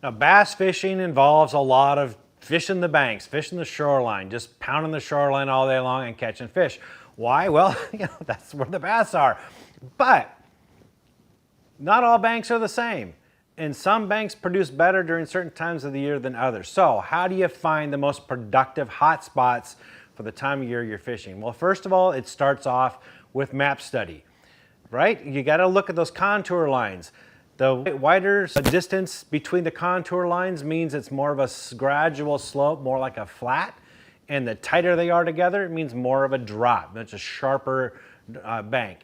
Now, bass fishing involves a lot of fishing the banks, fishing the shoreline, just pounding the shoreline all day long and catching fish. Why? Well, that's where the bass are. But not all banks are the same. And some banks produce better during certain times of the year than others. So how do you find the most productive hot spots for the time of year you're fishing? Well, first of all, it starts off with map study, right? You got to look at those contour lines. The wider distance between the contour lines means it's more of a gradual slope, more like a flat. And the tighter they are together, it means more of a drop. That's a sharper bank.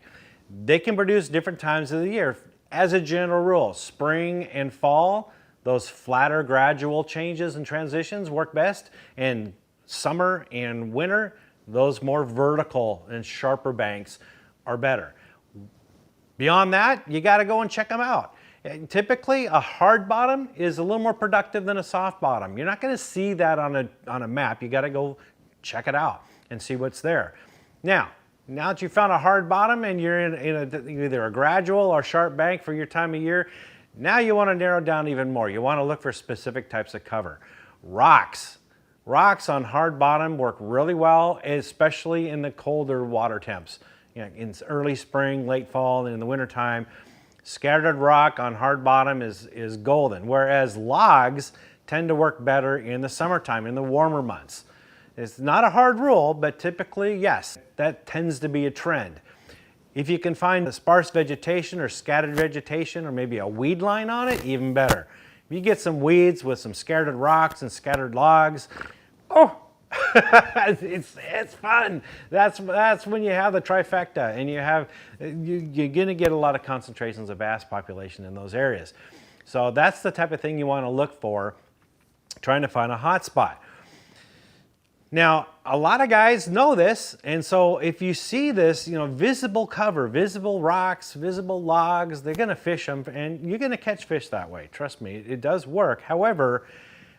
They can produce different times of the year. As a general rule, spring and fall, those flatter gradual changes and transitions work best. And summer and winter, those more vertical and sharper banks are better. Beyond that, you got to go and check them out. And typically, a hard bottom is a little more productive than a soft bottom. You're not going to see that on a map. You got to go check it out and see what's there. Now that you found a hard bottom and you're in either a gradual or sharp bank for your time of year, now you want to narrow down even more. You want to look for specific types of cover. Rocks on hard bottom work really well, especially in the colder water temps. In early spring, late fall, and in the wintertime, scattered rock on hard bottom is golden, whereas logs tend to work better in the summertime, in the warmer months. It's not a hard rule, but typically, yes, that tends to be a trend. If you can find a sparse vegetation or scattered vegetation or maybe a weed line on it, even better. If you get some weeds with some scattered rocks and scattered logs, oh, it's fun. That's when you have the trifecta, and you're gonna get a lot of concentrations of bass population in those areas. So that's the type of thing you want to look for, trying to find a hot spot. Now, a lot of guys know this, and so if you see this, visible cover, visible rocks, visible logs, they're gonna fish them, and you're gonna catch fish that way. Trust me, it does work. However,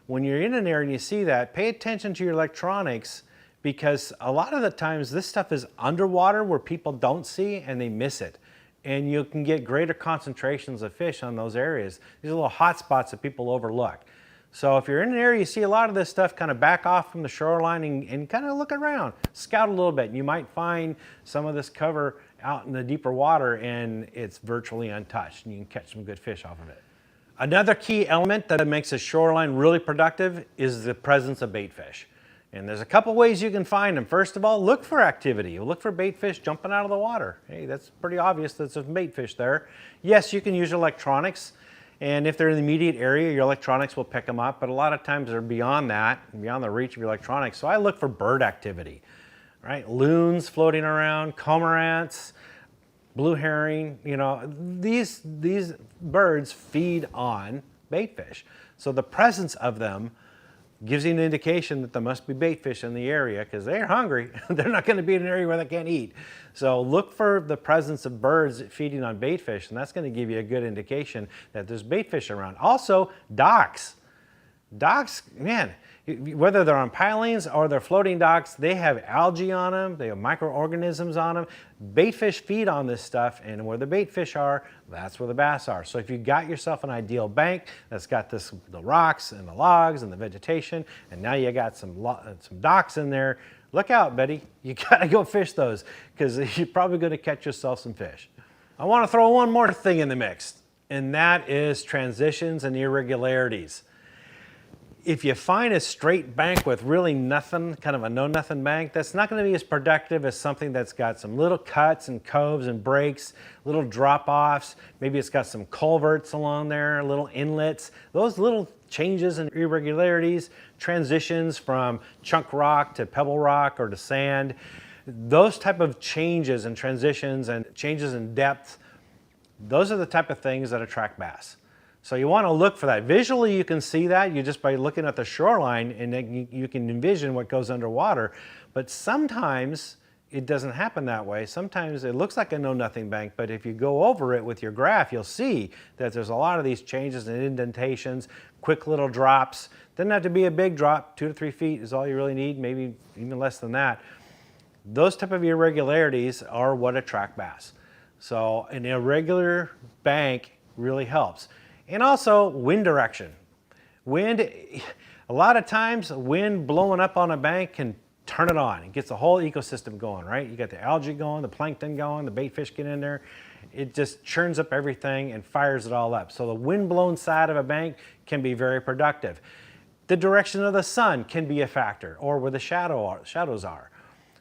when you're in an area and you see that, pay attention to your electronics, because a lot of the times this stuff is underwater where people don't see and they miss it. And you can get greater concentrations of fish on those areas. These are little hot spots that people overlook. So if you're in an area, you see a lot of this stuff, kind of back off from the shoreline and kind of look around, scout a little bit. You might find some of this cover out in the deeper water and it's virtually untouched, and you can catch some good fish off of it. Another key element that makes a shoreline really productive is the presence of baitfish. And there's a couple ways you can find them. First of all, look for activity. Look for baitfish jumping out of the water. Hey, that's pretty obvious that there's baitfish there. Yes, you can use electronics. And if they're in the immediate area, your electronics will pick them up, but a lot of times they're beyond that, beyond the reach of your electronics. So I look for bird activity, right? Loons floating around, cormorants, blue herring, these birds feed on baitfish. So the presence of them gives you an indication that there must be baitfish in the area, because they're hungry. They're not going to be in an area where they can't eat. So look for the presence of birds feeding on baitfish, and that's going to give you a good indication that there's baitfish around. Also, docks. Docks, man, whether they're on pilings or they're floating docks, they have algae on them, they have microorganisms on them. Baitfish feed on this stuff, and where the baitfish are, that's where the bass are. So if you got yourself an ideal bank that's got the rocks and the logs and the vegetation, and now you got some docks in there, look out, Betty. You gotta go fish those, because you're probably gonna catch yourself some fish. I wanna throw one more thing in the mix, and that is transitions and irregularities. If you find a straight bank with really nothing, kind of a know-nothing bank, that's not going to be as productive as something that's got some little cuts and coves and breaks, little drop-offs. Maybe it's got some culverts along there, little inlets. Those little changes and irregularities, transitions from chunk rock to pebble rock or to sand, those type of changes and transitions and changes in depth, those are the type of things that attract bass. So you want to look for that. Visually, you can see that just by looking at the shoreline, and then you can envision what goes underwater. But sometimes it doesn't happen that way. Sometimes it looks like a know-nothing bank, but if you go over it with your graph, you'll see that there's a lot of these changes and indentations, quick little drops. Doesn't have to be a big drop. 2 to 3 feet is all you really need, maybe even less than that. Those type of irregularities are what attract bass. So an irregular bank really helps. And also wind direction. Wind, a lot of times wind blowing up on a bank can turn it on. It gets the whole ecosystem going, right? You got the algae going, the plankton going, the bait fish get in there. It just churns up everything and fires it all up. So the wind-blown side of a bank can be very productive. The direction of the sun can be a factor, or where the shadows are.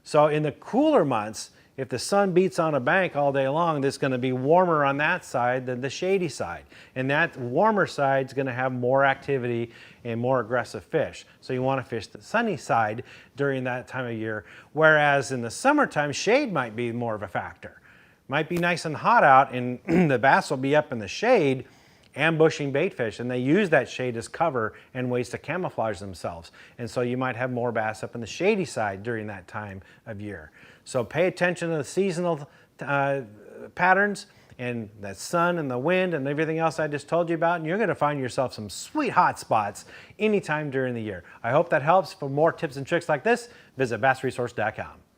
So in the cooler months, if the sun beats on a bank all day long, it's going to be warmer on that side than the shady side. And that warmer side is going to have more activity and more aggressive fish. So you want to fish the sunny side during that time of year. Whereas in the summertime, shade might be more of a factor. Might be nice and hot out, and the bass will be up in the shade ambushing bait fish, and they use that shade as cover and ways to camouflage themselves. And so you might have more bass up in the shady side during that time of year. So pay attention to the seasonal patterns and the sun and the wind and everything else I just told you about, and you're going to find yourself some sweet hot spots anytime during the year. I hope that helps. For more tips and tricks like this, visit bassresource.com.